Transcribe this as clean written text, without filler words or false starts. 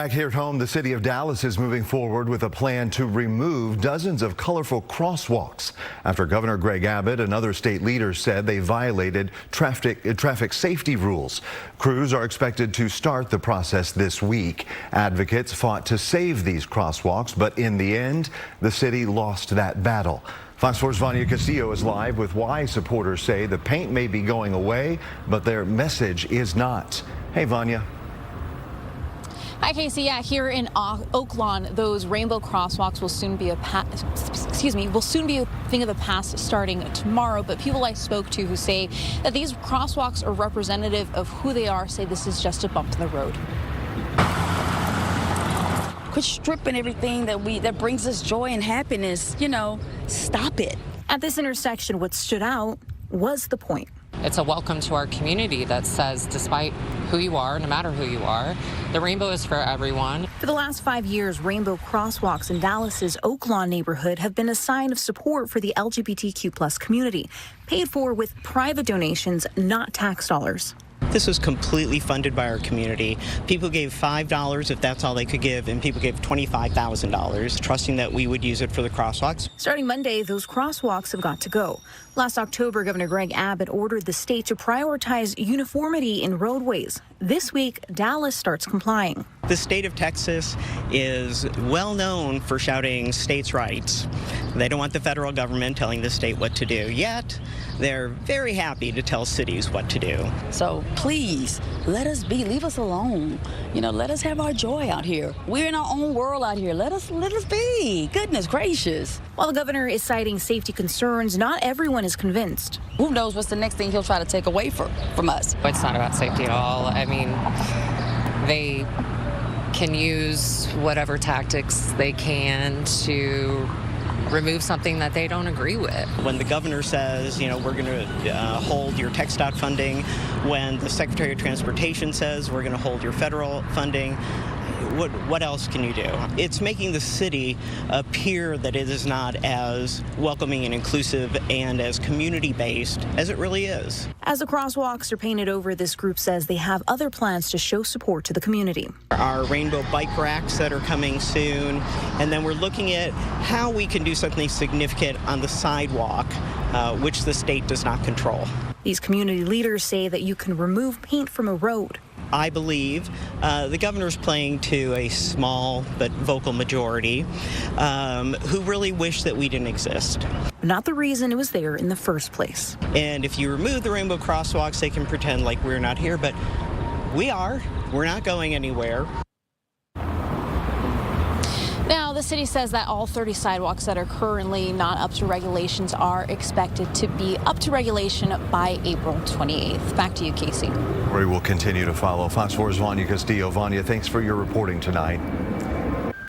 Back here at home, the city of Dallas is moving forward with a plan to remove dozens of colorful crosswalks after Governor Greg Abbott and other state leaders said they violated traffic safety rules. Crews are expected to start the process this week. Advocates fought to save these crosswalks, but in the end, the city lost that battle. Fox 4's Vanya Castillo is live with why supporters say the paint may be going away, but their message is not. Hey, Vanya. Hi, Casey. Yeah, here in Oaklawn, those rainbow crosswalks will soon be a thing of the past starting tomorrow. But people I spoke to who say that these crosswalks are representative of who they are say this is just a bump in the road. Quit stripping everything that brings us joy and happiness. Stop it. At this intersection, what stood out was the point. It's a welcome to our community that says, despite who you are, no matter who you are, the rainbow is for everyone. For the last 5 years, rainbow crosswalks in Dallas's Oaklawn neighborhood have been a sign of support for the LGBTQ+ community, paid for with private donations, not tax dollars. This was completely funded by our community. People gave $5 if that's all they could give, and people gave $25,000, trusting that we would use it for the crosswalks. Starting Monday, those crosswalks have got to go. Last October, Governor Greg Abbott ordered the state to prioritize uniformity in roadways. This week, Dallas starts complying. The state of Texas is well known for shouting states' rights. They don't want the federal government telling the state what to do, yet they're very happy to tell cities what to do. So please, let us be, leave us alone. Let us have our joy out here. We're in our own world out here. Let us be. Goodness gracious. While the governor is citing safety concerns, not everyone is convinced. Who knows what's the next thing he'll try to take away from us? It's not about safety at all. I mean, they can use whatever tactics they can to remove something that they don't agree with. When the governor says, we're going to hold your TxDOT funding, when the Secretary of Transportation says we're going to hold your federal funding, what else can you do? It's making the city appear that it is not as welcoming and inclusive and as community-based as it really is. As the crosswalks are painted over, this group says they have other plans to show support to the community. Our rainbow bike racks that are coming soon, and then we're looking at how we can do something significant on the sidewalk, which the state does not control. These community leaders say that you can remove paint from a road. I believe the governor's playing to a small but vocal majority who really wish that we didn't exist. Not the reason it was there in the first place. And if you remove the rainbow crosswalks, they can pretend like we're not here, but we are. We're not going anywhere. Now, the city says that all 30 sidewalks that are currently not up to regulations are expected to be up to regulation by April 28th. Back to you, Casey. We will continue to follow. Fox 4's Vanya Castillo. Vanya, thanks for your reporting tonight.